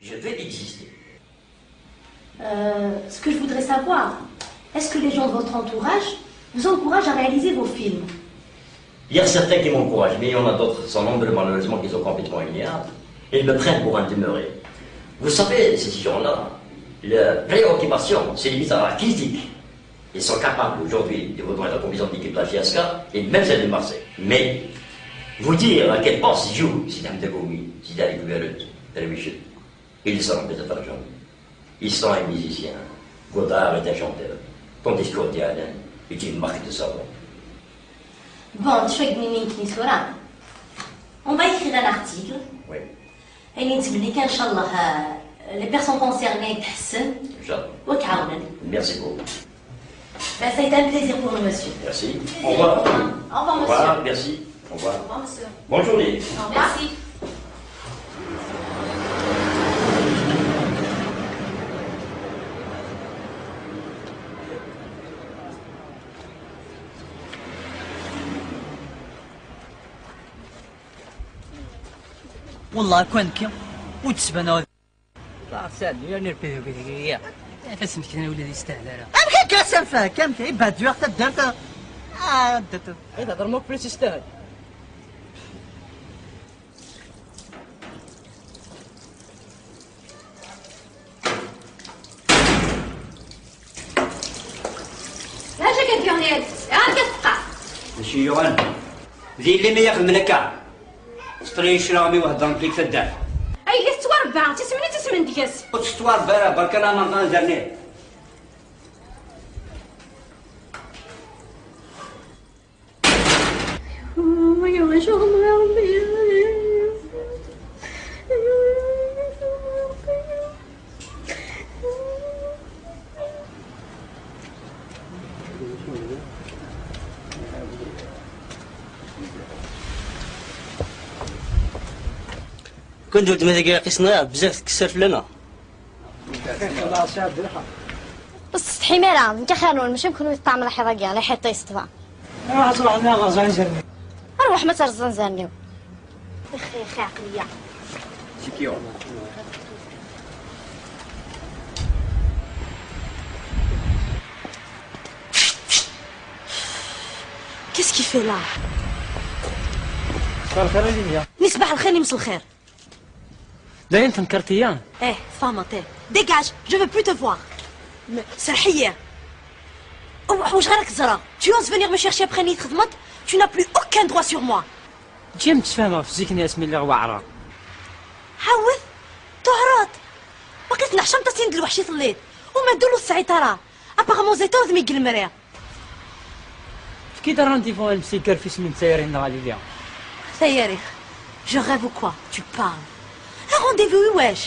Je vais exister. Ce que je voudrais savoir, est-ce que les gens de votre entourage vous encouragent à réaliser vos films? Il y a certains qui m'encouragent, mais il y en a d'autres, sans nombre, malheureusement, qui sont complètement ignorables. Ils me prennent pour un demeuré. Vous savez, ces gens-là, leur préoccupation, c'est limite à la critique. Ils sont capables aujourd'hui de reconnaître la combinaison d'équipe de la Fiasca et même celle de Marseille. Mais, vous dire à quel poste joue Sidam Degoumi, Sidam Gouvernet, Télévision, ils seront peut-être un jour. Ils sont un musicien. Godard est un chanteur. Ton discours d'Alain est une marque de savoir. Bon, on va écrire un article. Oui. Et نتمنى إن شاء الله les personnes concernées تحسن. وتعاوننا. Merci beaucoup. Ben, ça a été un plaisir pour nous, monsieur. Merci. Au revoir. Au revoir, monsieur. Au revoir, merci. Au revoir. Au revoir, monsieur. Bonne journée. Au revoir. Merci. والله كونك وتسبنا لا سالني يعني نربيه كذا فسمك انا ولادي يستاهل انا كيف كاسم فيها كم كاين بعد وقت درت درت اذا هضر موك بليس يستاهل لا جاك كيونيت عاد كتبقى ماشي يوغان ذي اللي ما ياخذ منك كاع سطري شرامي وهضر فيك في الدار اي اللي ستوار باع تسمن دياس وتستوار برا برك انا ما نقدر نزرني ما شاء الله يا ربي كنت ولد مثلا قيسنا بزاف تكسر لنا بس حميرة انت خانون مش يمكن يطعم الحيطة كاع لا حيطة يستفى اروح ما ترزن زانيو اخي عقلية سيكيو Qu'est-ce qu'il fait là? صار خير ليا نصبح الخير يمس الخير. داين تنكرتيان Eh, femme, dégage, je veux plus te voir. سرحية. واش غيرك الزرا؟ Tu oses venir me chercher après نيت خدمت? Tu n'as plus aucun droit sur moi. جي متفاهمة في زيكني اسمي اللي غواعرة حوث تهرط. بقيت نحشم تصين الوحشي طليت وما دولو السعيطرة. ابارامون زيتو ذمي المريا. كي دار رانديفو المسيكر في سمين سايرين غادي ليا ثياري. Je rêve ou quoi? Tu parles. Un rendez-vous, wesh.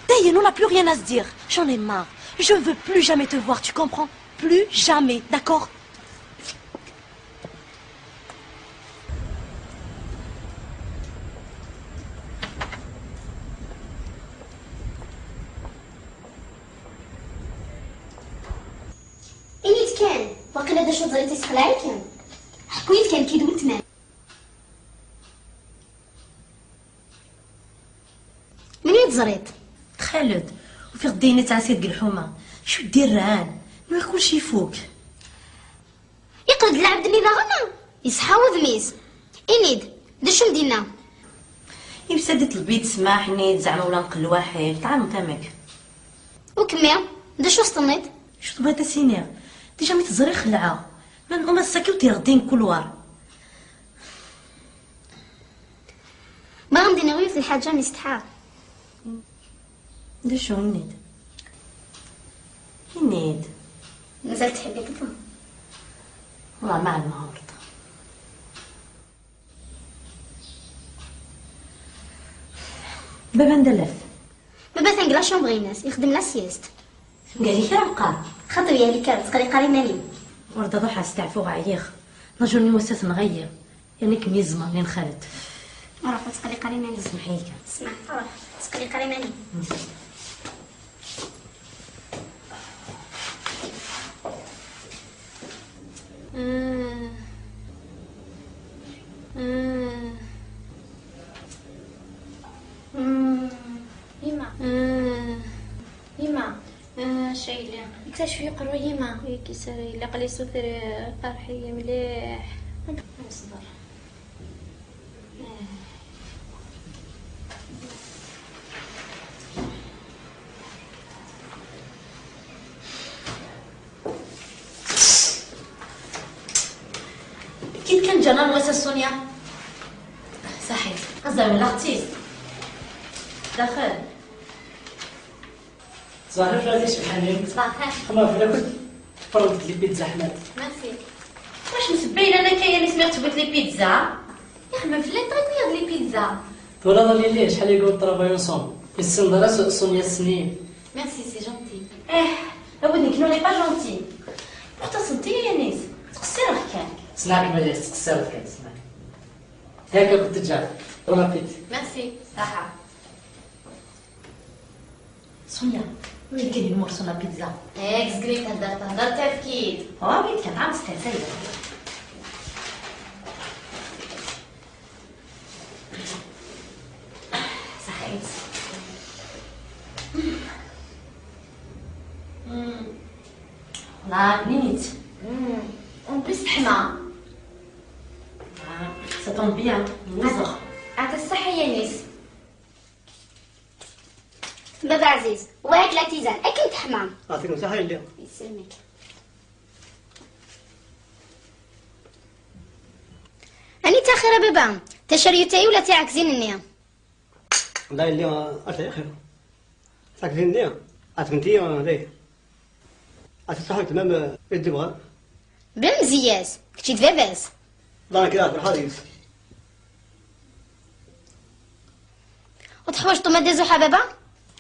D'ailleurs, on n'a plus rien à se dire. J'en ai marre. Je ne veux plus jamais te voir, tu comprends? Plus jamais, d'accord? ايت كان واقيلا دا شو زريتي سخلاي كان حكويت كان كيدوي تمام منين تزريت خالد وفي غديني تاع سيد الحومه شو دير ران ما كلشي يفوك يقلد العبد اللي ضغنا يصحى وذميز انيد دا شو مدينا يمسدت البيت سماحني زعما ولا نقل واحد تعال تماك وكمية دا شو سطنيت شو طبيت سينيا ديجا مي تزري خلعه ما نقوم الساكي وتيردين كل وار ما غندي نغوي في الحاجه مستحار دا شو هنيد هنيد مازال تحبي كذا والله مع المهارة بابا ندلف بابا تنقلا شنو بغي الناس يخدم لا سيست قال لي كرا بقى خاطر يا اللي كانت تقري قاري مالي ورده ضحى استعفوغ عييخ نجوني وسات نغير يعني كمي زمان لين خالد روح تقري قاري مالي سمحيك اسمع روح تقري قاري مالي يما حتى شويه قرويه ما كي ساري الا قليسو ثري فرحيه مليح. اصبر. كيف كان جنان واسا سونيا؟ صحيح قصدي من الارتيست دخل. صباح الخير عزيز الحنين. صباح الخير. خما فينا كنت فرضت لي بيتزا حماد. ميرسي. واش متبين انا كاين اللي سمعت تبغيت لي بيتزا؟ يا اخي ما فلات غير لي بيتزا. ولا ضل لي شحال يقول طرافاي اونصومبل. السندرة سونيا السنين. ميرسي سي جونتي. ودني كنو لي با جونتي. بورتا صنتي يا نيس تقصير كان. سناك مليح تقصرت كان سناك. هكا كنت تجاه. بون ابيت. ميرسي. صحة. سونيا وين كاين المورسون لا بيتزا؟ اكس قريت هدرت اكيد. وين كان عام ستة صحيت. لا نيت. اون بليس حما. Ça tombe bien. نزغ. عاد الصحة يا نيس. بابا عزيز وهاك لا تيزان اكيد حمام. يعطيكم الصحة اليوم. يسلمك. أني تاخر بابا تشريتي ولا تعكزين النية؟ لا اليوم أرتاح يا أخي. ساكتين اليوم. أتكنتي ولا ذي. أتصحوا تمام يدي بغا. بلا مزياز كنتي دباباس. لا كذا بالحديث. وتحوجتو ما دازو حبابا؟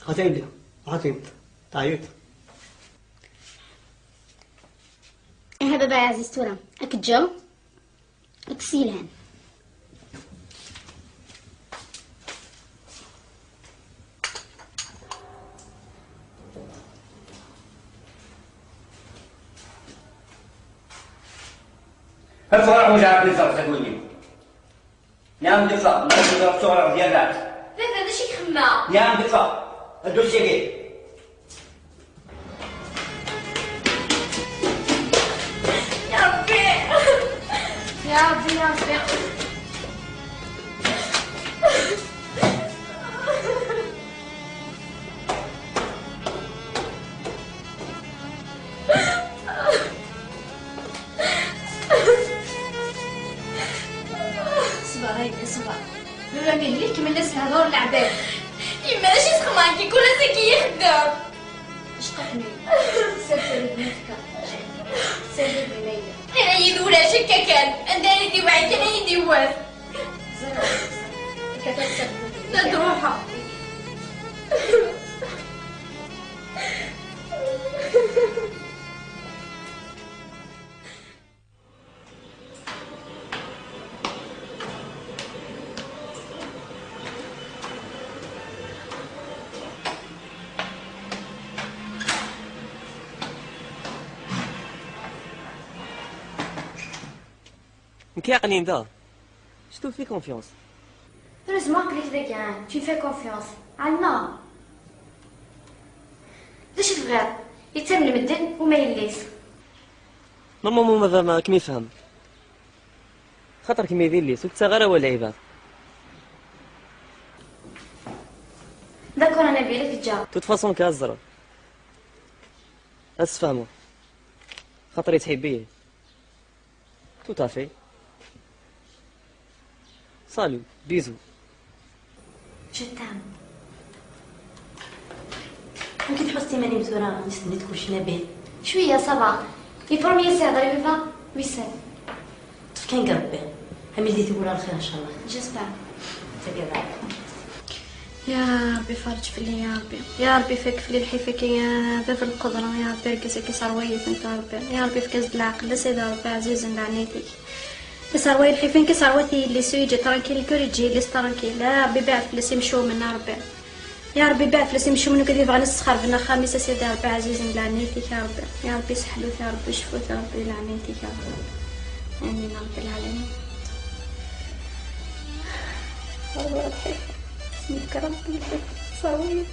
خاتين اليوم. خاتين. تعيط. إيه بابا يا عزيز تورا هاك الجو هاك السيلان. الفرع وجع بالفرع تقولي. نعم بالفرع. نعم بالفرع بسرعة ديالات. بابا باش يخمى. نعم بالفرع. الدوسية كيف؟ يا ربي يا ربي يا ربي. صبر هيدي صبر. بابا مين ليك من الناس الهضور العباد. ماشي تخماكي كل زكي يخدم. اشقحني. سلسلة بنتك. سلسلة ليلى. انا يدور شكا كان عندها يدي وعي كان يدي واس. كتبت لا تروحها. كي عقلين ذا شتو في كونفيونس. Heureusement que les gars, tu fais confiance. عنا. ليش تبغى؟ يتم المدن وما يليس. نورمالمون ماذا ما كمي فهم خاطر كمي يدير لي سوت صغيره ولا عباد. ذكر انا بيلك الجار. توت فاصون كازرا اسفهمو خاطر تحبيه تو تافي. سالو بيزو. Je t'aime. ممكن تحسي ماني مزورة نستنيت كلشي نبيل. شوية صبا. يفرمي يساعد بابا ويسال. كان قربي همي اللي تقول الخير ان شاء الله. J'espère. تقرا. يا ربي فرج في لي يا ربي يا ربي فيك في لي الحيفك يا باب القدرة يا ربي ركزك يسار ويف انت ربي يا ربي في كاز العقل لا سيدي ربي عزيز لعنيتك يسار ويف الحيفين كسار وثي اللي سويجي ترانكيل كوريجي اللي سترانكيل يا ربي باع فلوس يمشوا منا ربي يا ربي باع فلوس يمشوا منو كذي بغا نسخر بنا خامسة سيدي ربي عزيز لعنيتك يا ربي يا ربي سحلوث يا ربي شفوث يا ربي لعنيتك يا ربي امين يا رب العالمين. الله الحيفة اسمك ربي صويب.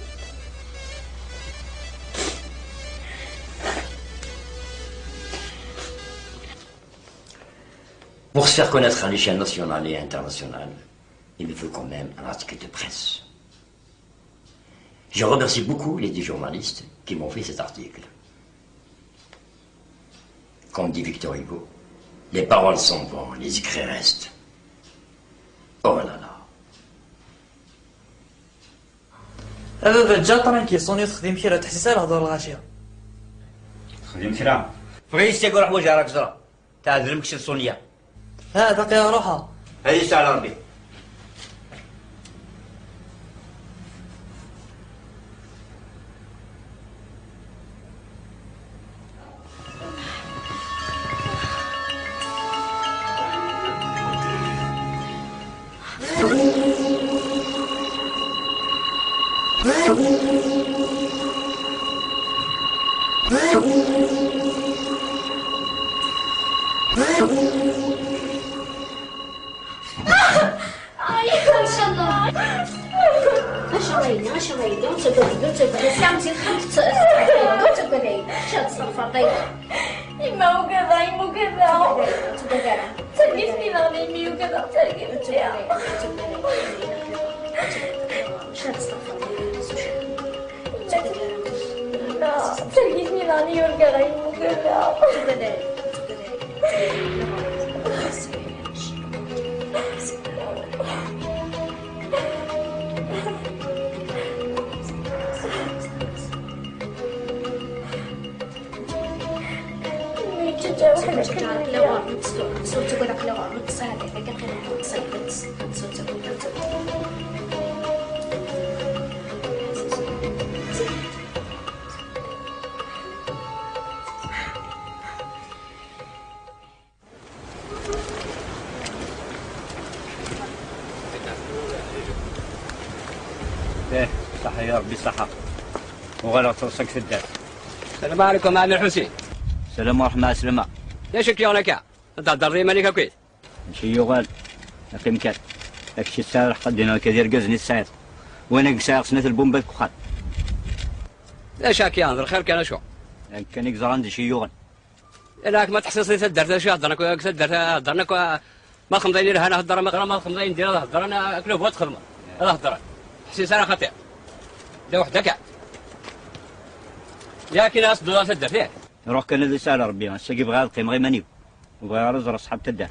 faire connaître à l'échelle nationale et internationale, il me faut quand même un article de presse. Je remercie beaucoup les 10 journalistes qui m'ont fait cet article. Comme dit Victor Hugo, les paroles sont bonnes, les écrits restent. Oh là là. هذا الدجال طرانكي صوني تخدم كي راه تحسها الهضره الغاشيه. خدم كرا فغيس تيقول روح وجه راك زرا تاع درمكش الصونيه. ها باقي روحها. هذه ساعه على ربي. صحة يا ربي صحة وغير توصلك في الدار. السلام عليكم عامر حسين. السلام ورحمة الله. يا شكلي انا كاع تهضر لي مالك كويس. شي يغال لكن كان داكشي الساعة قدنا كدير قزني الساعة وانا ساعة سنة البومبا كخات. لا شاك يا نظر خير كان شو كان يقزران شي يغال. انا ما تحسس لي تدرت شي هضرنا تدرت هضرنا ما خمضيني لها انا هضر ما خمضيني ندير هضر انا اكلو بوات خدمه هذا هضر حسيت انا خطير لا وحده كاع ياكي ناس دولار تدرت ياك روح كان هذا سال ربي الساقي بغا القيم غير مانيو وبغا رزر اصحاب تدار.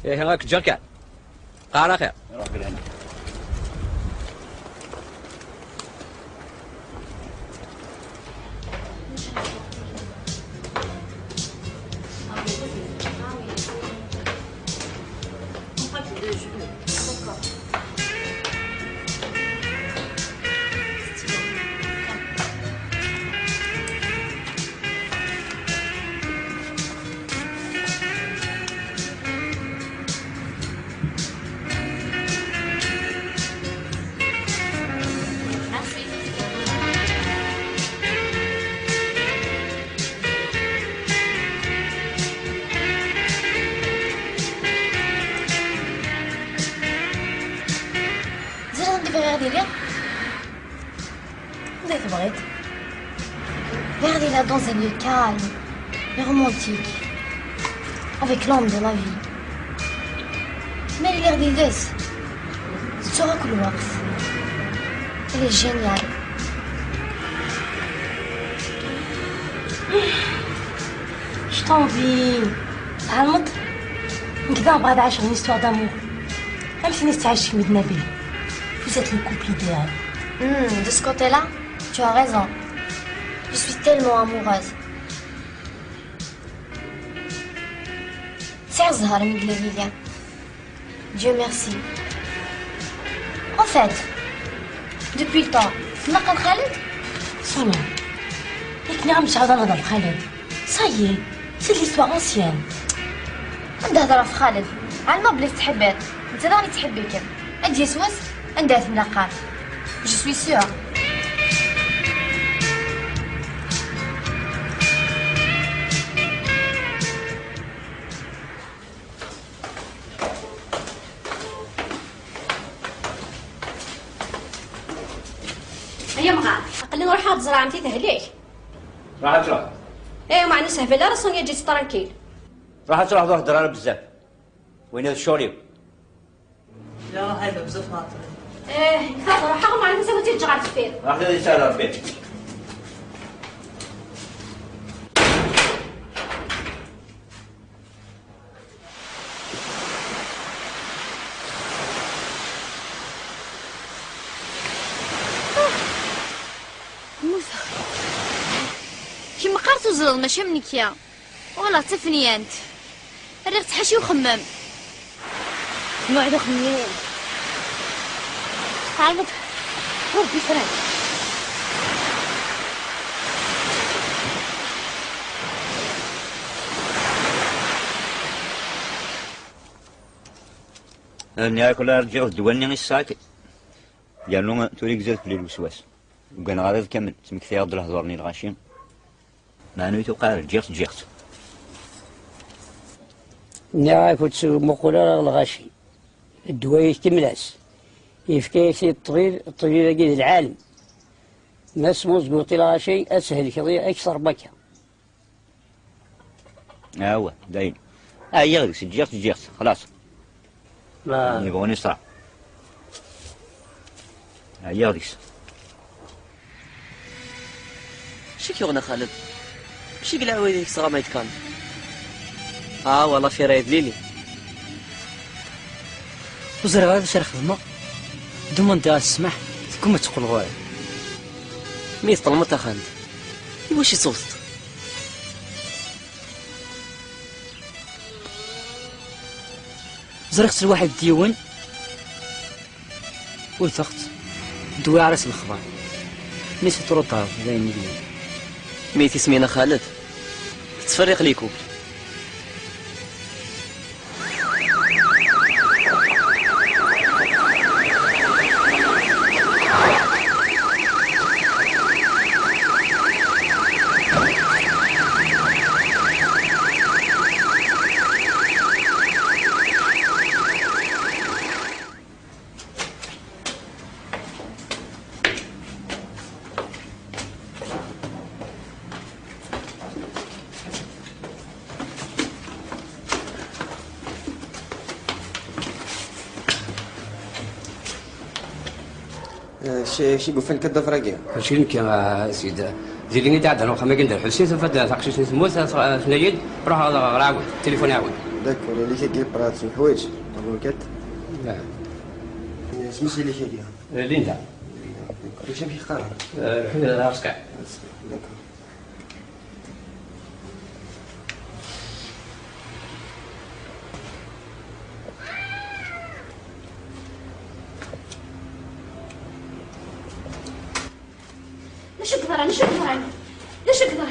ايه هاك جر كان قال خير روح بالهنا. Regardez-la dans un lieu calme et romantique, avec l'homme de la vie. Mais regardez-les, c'est un couloir. Elle est géniale. Je t'envie. تعلمت نقدر نبغى نعيش une histoire d'amour. même si نستعيش في مدينة بيه. Vous êtes le couple idéal. De ce côté-là, tu as raison. Je suis tellement amoureuse. C'est Zahar Miglelia. Dieu merci. En fait, depuis le temps, tu m'as compris Khaled? Sonia, écoute, je vais aller Khaled. Ça y est, c'est de l'histoire ancienne. عندها هضره في خالد على ما بليت تحبات انت راني تحبك اجي سوس عندها تملاقات جو سوي سيور. هيا مغا قلنا نروح هاد زرعمتي تهليك راح تروح ايه ما عندنا سهبه لا راه سونيا جيت ترانكيل راح تروح ضهر درارة بزاف وين هذا الشوريو؟ لا راه هايبه بزاف ناطر. كثر حرام عليك سويتي تجعل فيه. راح هذا يسال ربي. موسى كيما قرت وزلط ماشي منك يا والله تفني انت الريق تحشي وخمم موعد خميم عاود ربي سلام. أنا كلها رجعوا دواني الساكت. قالوا تولي زاد في الوسواس. وكان غادي كامل سمك فيها ضل هضرني الغاشيم. ما نويتو قال جيغت. نعم كنت مقولة الغاشي الدوايش تملاس يفكيك الطريق كده العالم ما اسمه زقوطي الغاشي أسهل كذا أكثر بكا. هو داين. يغلس جيغت خلاص. لا نبغوني صح. يغلس. شو كيغنى خالد؟ ماشي قلع ويديك صغا ما يتكان. والله في رايد ليلي. وزرع هذا شرخ خدمة دوما انت تسمح كون ما تقول غوار ميت طلمت خالد. واش يصوت؟ زرقت الواحد ديون والفقت دوي عرس الخضار ميسي طروطار زين مليون ميتي سمينا خالد تفرق ليكو. شي قفن كدا فراقيا شي يمكن سيد زيدني تاع انا خما كندير حسيت فدا تاقشي تموت نيد روح راعود التليفون يعاود داكور اللي كيدير برات شي حوايج طابلوكات لا سميتي اللي كيدير ليندا واش مشي قرا الحمد لله راسك ليش كثران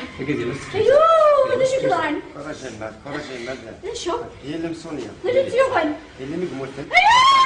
ايوه ليش كثران خرج المال ليش هو هي اللي مسونيه ليش تيوغن هي اللي مقمولتك ايوه